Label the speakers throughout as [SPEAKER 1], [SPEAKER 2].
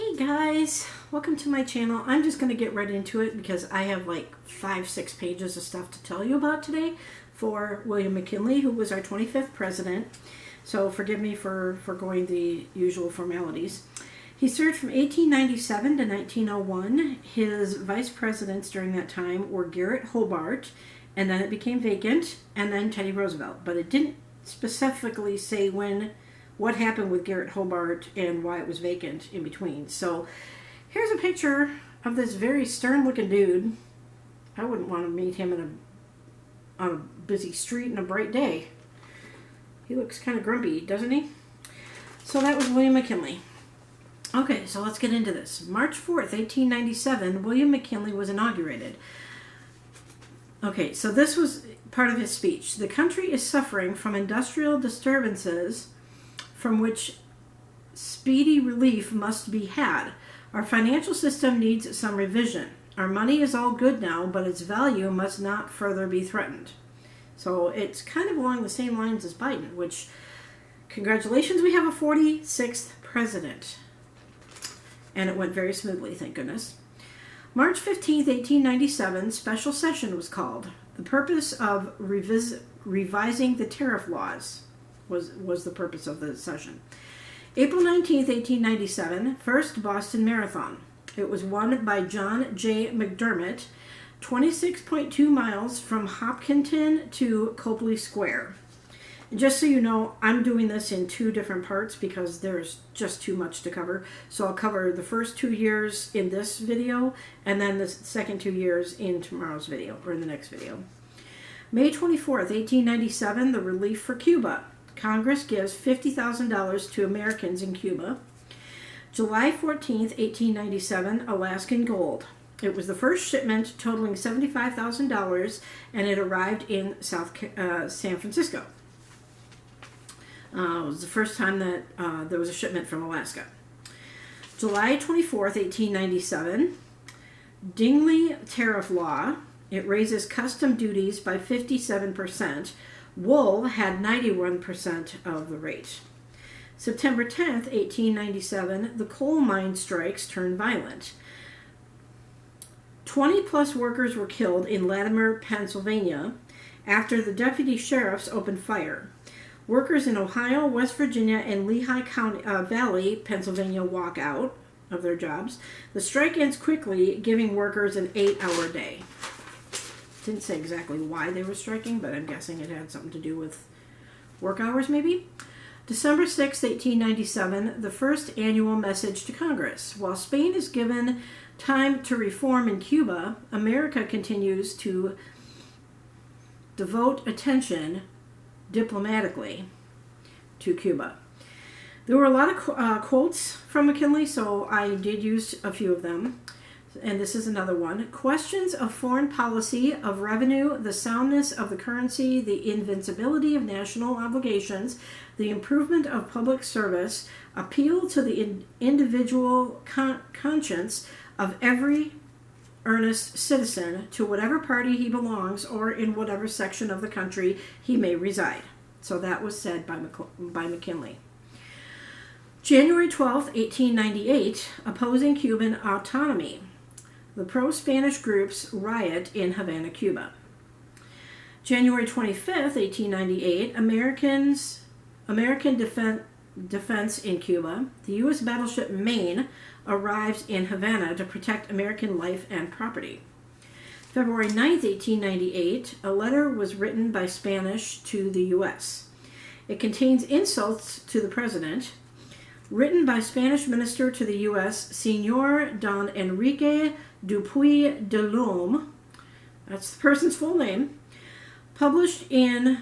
[SPEAKER 1] Hey guys, welcome to my channel. I'm just going to get right into it because I have like 5-6 pages of stuff to tell you about today for William McKinley, who was our 25th president. So forgive me for going the usual formalities. He served from 1897 to 1901. His vice presidents during that time were Garret Hobart, and then it became Vacant, and then Teddy Roosevelt. But it didn't specifically say what happened with Garret Hobart and why it was vacant in between. So here's a picture of this very stern-looking dude. I wouldn't want to meet him on a busy street in a bright day. He looks kind of grumpy, doesn't he? So that was William McKinley. Okay, so let's get into this. March 4th, 1897, William McKinley was inaugurated. Okay, so this was part of his speech. The country is suffering from industrial disturbances from which speedy relief must be had. Our financial system needs some revision. Our money is all good now, but its value must not further be threatened. So it's kind of along the same lines as Biden, which, congratulations, we have a 46th president. And it went very smoothly, thank goodness. March 15th, 1897, special session was called. The purpose of revising the tariff laws was the purpose of the session. April 19th, 1897, first Boston Marathon. It was won by John J. McDermott, 26.2 miles from Hopkinton to Copley Square. And just so you know, I'm doing this in 2 different parts because there's just too much to cover. So I'll cover the first 2 years in this video and then the second 2 years in tomorrow's video, or in the next video. May 24th, 1897, the relief for Cuba. Congress gives $50,000 to Americans in Cuba. July 14th, 1897, Alaskan gold. It was the first shipment totaling $75,000, and it arrived in San Francisco. It was the first time that there was a shipment from Alaska. July 24th, 1897, Dingley Tariff Law. It raises custom duties by 57%. Wool had 91% of the rate. September 10th, 1897, the coal mine strikes turned violent. 20-plus workers were killed in Latimer, Pennsylvania, after the deputy sheriffs opened fire. Workers in Ohio, West Virginia, and Lehigh County, Valley, Pennsylvania, walk out of their jobs. The strike ends quickly, giving workers an 8-hour day. Didn't say exactly why they were striking, but I'm guessing it had something to do with work hours, maybe. December 6, 1897, the first annual message to Congress. While Spain is given time to reform in Cuba, America continues to devote attention diplomatically to Cuba. There were a lot of quotes from McKinley, so I did use a few of them. And this is another one. Questions of foreign policy, of revenue, the soundness of the currency, the invincibility of national obligations, the improvement of public service, appeal to the individual conscience of every earnest citizen to whatever party he belongs or in whatever section of the country he may reside. So that was said by McKinley. January 12th, 1898, opposing Cuban autonomy. The pro-Spanish groups riot in Havana, Cuba. January 25th, 1898, American defense in Cuba. The U.S. battleship Maine arrives in Havana to protect American life and property. February 9th, 1898, a letter was written by Spanish to the U.S. It contains insults to the president, written by Spanish minister to the U.S., Señor Don Enrique Dupuy de Lome, that's the person's full name, published in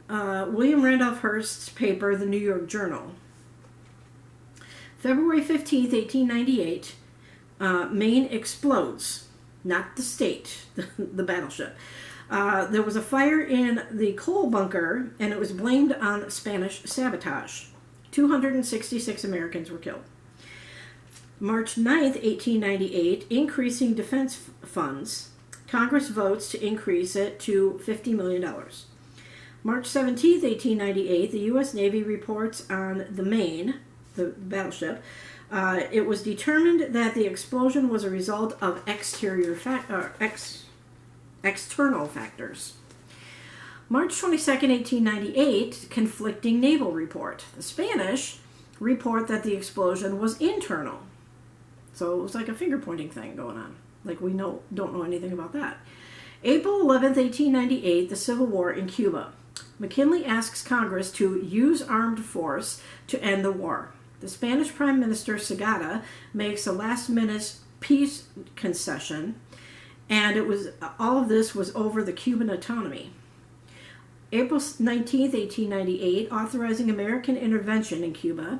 [SPEAKER 1] William Randolph Hearst's paper, The New York Journal. February 15th, 1898, Maine explodes, not the state, the battleship. There was a fire in the coal bunker, and it was blamed on Spanish sabotage. 266 Americans were killed. March 9th, 1898, increasing defense funds. Congress votes to increase it to $50 million. March 17th, 1898, the U.S. Navy reports on the Maine. the battleship. It was determined that the explosion was a result of external factors. March 22nd, 1898, conflicting naval report. The Spanish report that the explosion was internal. So it was like a finger-pointing thing going on. Like we don't know anything about that. April 11th, 1898, the Civil War in Cuba. McKinley asks Congress to use armed force to end the war. The Spanish Prime Minister Segata makes a last-minute peace concession, and all of this was over the Cuban autonomy. April 19th, 1898, authorizing American intervention in Cuba.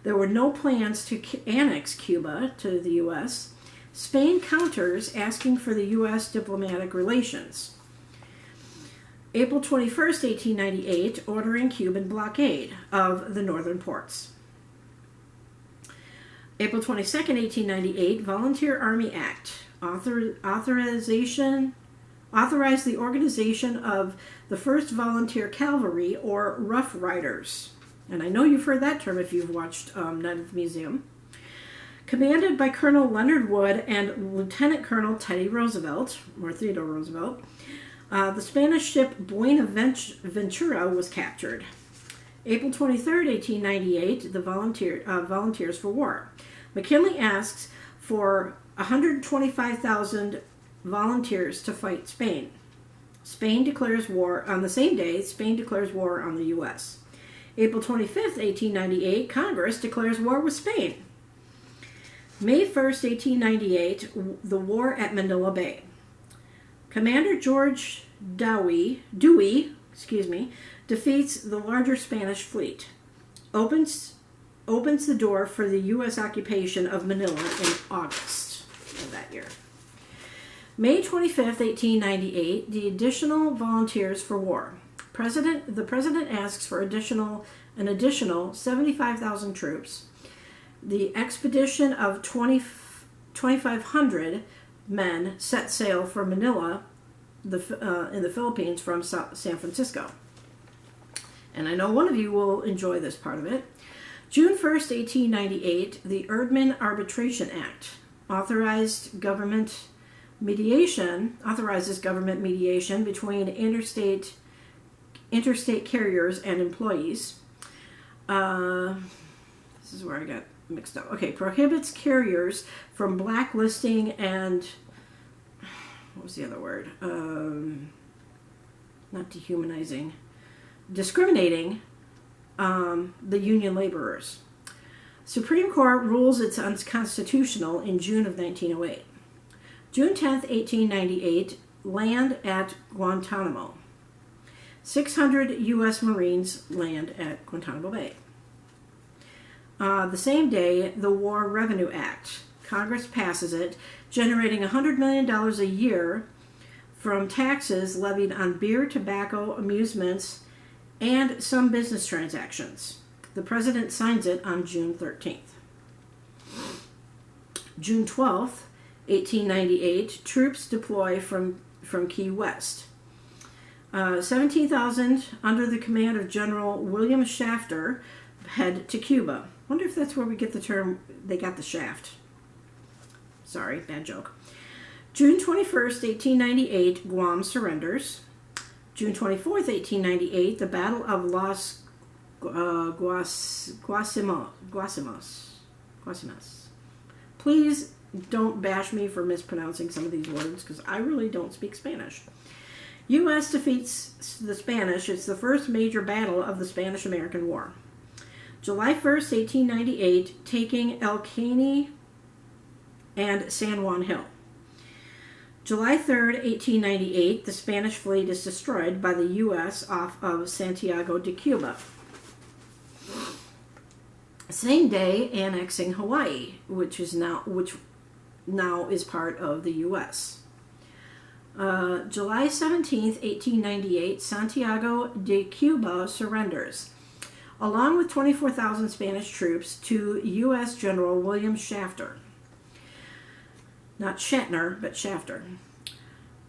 [SPEAKER 1] There were no plans to annex Cuba to the U.S. Spain counters, asking for the U.S. diplomatic relations. April 21st, 1898, ordering Cuban blockade of the northern ports. April 22nd, 1898, Volunteer Army Act. Authorized the organization of the 1st Volunteer Cavalry, or Rough Riders. And I know you've heard that term if you've watched Night at the Museum. Commanded by Colonel Leonard Wood and Lieutenant Colonel Teddy Roosevelt, or Theodore Roosevelt, the Spanish ship Buenaventura was captured. April 23rd, 1898, the Volunteers for War. McKinley asks for 125,000 volunteers to fight Spain. Spain declares war on the same day. Spain declares war on the U.S. April 25th, 1898, Congress declares war with Spain. May 1st, 1898, the war at Manila Bay. Commander George Dewey defeats the larger Spanish fleet. Opens the door for the U.S. occupation of Manila in August of that year. May 25th, 1898, the additional volunteers for war. The president asks for an additional 75,000 troops. The expedition of 2,500 men set sail for Manila in the Philippines from San Francisco. And I know one of you will enjoy this part of it. June 1st, 1898, the Erdman Arbitration Act authorizes government mediation between interstate carriers and employees. This is where I got mixed up. Okay, prohibits carriers from blacklisting and what was the other word? Not dehumanizing, discriminating the union laborers. Supreme Court rules it's unconstitutional in June of 1908. June 10th, 1898, land at Guantanamo. 600 U.S. Marines land at Guantanamo Bay. The same day, the War Revenue Act. Congress passes it, generating $100 million a year from taxes levied on beer, tobacco, amusements, and some business transactions. The president signs it on June 13th. June 12th, 1898, troops deploy from Key West. 17,000 under the command of General William Shafter head to Cuba. Wonder if that's where we get the term, they got the shaft. Sorry, bad joke. June 21st, 1898, Guam surrenders. June 24th, 1898, the Battle of Las Guasimas. Please don't bash me for mispronouncing some of these words because I really don't speak Spanish. U.S. defeats the Spanish. It's the first major battle of the Spanish-American War. July 1st, 1898, taking El Caney and San Juan Hill. July 3rd, 1898, the Spanish fleet is destroyed by the U.S. off of Santiago de Cuba. Same day, annexing Hawaii, which now is part of the U.S. July 17th, 1898, Santiago de Cuba surrenders, along with 24,000 Spanish troops to U.S. General William Shafter. Not Shatner, but Shafter.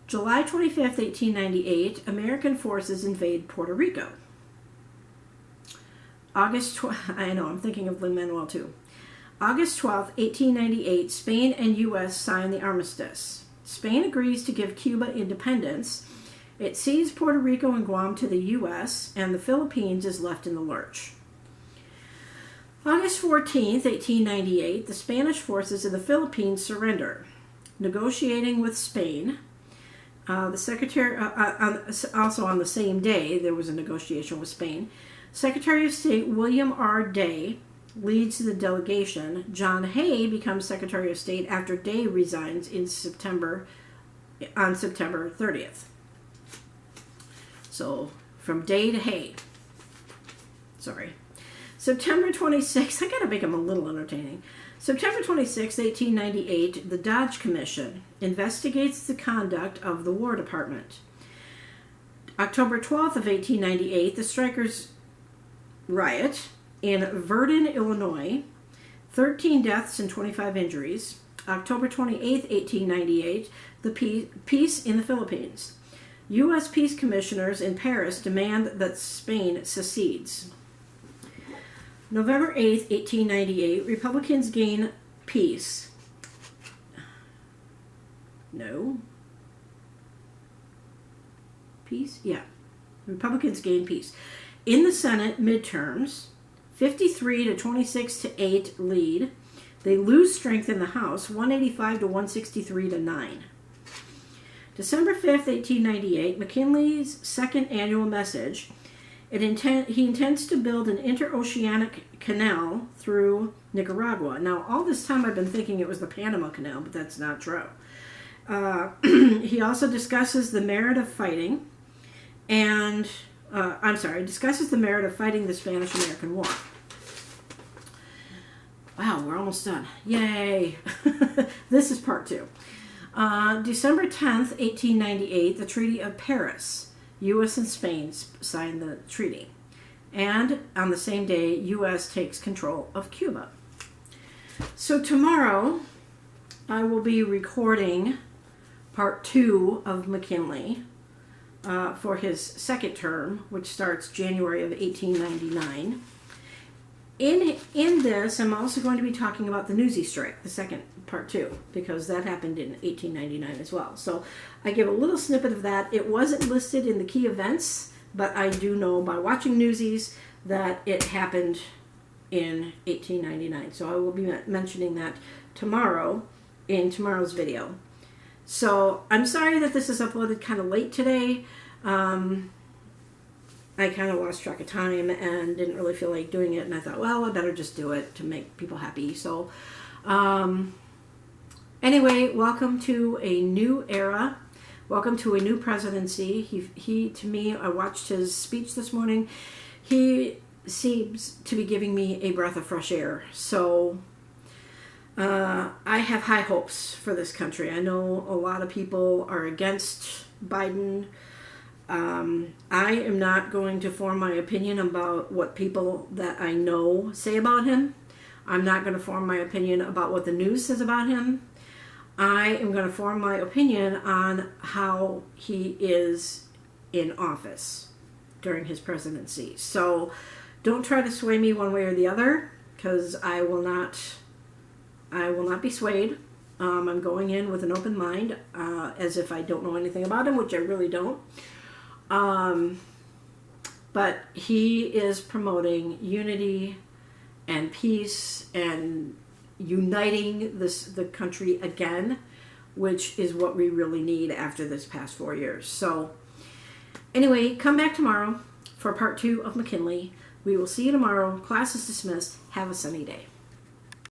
[SPEAKER 1] July 25th, 1898, American forces invade Puerto Rico. I know, I'm thinking of Lin-Manuel too. August 12th, 1898, Spain and U.S. sign the armistice. Spain agrees to give Cuba independence. It cedes Puerto Rico and Guam to the U.S., and the Philippines is left in the lurch. August 14th, 1898, the Spanish forces in the Philippines surrender. Negotiating with Spain, the Secretary, also on the same day, there was a negotiation with Spain. Secretary of State William R. Day leads the delegation. John Hay becomes Secretary of State after Day resigns on September 30th. So, from Day to Hay. Sorry. September 26th, I gotta make them a little entertaining. September 26, 1898, the Dodge Commission investigates the conduct of the War Department. October 12th of 1898, the strikers riot in Verdun, Illinois, 13 deaths and 25 injuries. October 28th, 1898, the peace in the Philippines. U.S. peace commissioners in Paris demand that Spain secedes. November 8th, 1898, Republicans gain peace. No. Peace? Yeah. Republicans gain peace. In the Senate midterms, 53 to 26 to 8 lead. They lose strength in the House, 185 to 163 to 9. December 5th, 1898, McKinley's second annual message. He intends to build an interoceanic canal through Nicaragua. Now, all this time I've been thinking it was the Panama Canal, but that's not true. He also discusses the merit of fighting discusses the merit of fighting the Spanish-American War. Wow, we're almost done. Yay! This is part 2. December 10th, 1898, the Treaty of Paris. U.S. and Spain signed the treaty. And on the same day, U.S. takes control of Cuba. So tomorrow, I will be recording part 2 of McKinley for his second term, which starts January of 1899. In this, I'm also going to be talking about the Newsies strike, the second part 2, because that happened in 1899 as well. So I give a little snippet of that. It wasn't listed in the key events, but I do know by watching Newsies that it happened in 1899. So I will be mentioning that tomorrow in tomorrow's video. So I'm sorry that this is uploaded kind of late today. I kind of lost track of time and didn't really feel like doing it, and I thought, well, I better just do it to make people happy. So anyway, welcome to a new era. Welcome to a new presidency. He to me, I watched his speech this morning. He seems to be giving me a breath of fresh air. So I have high hopes for this country. I know a lot of people are against Biden. I am not going to form my opinion about what people that I know say about him. I'm not going to form my opinion about what the news says about him. I am going to form my opinion on how he is in office during his presidency. So don't try to sway me one way or the other, because I will not be swayed. I'm going in with an open mind, as if I don't know anything about him, which I really don't. But he is promoting unity and peace and uniting the country again, which is what we really need after this past 4 years. So anyway, come back tomorrow for part 2 of McKinley. We will see you tomorrow. Class is dismissed. Have a sunny day.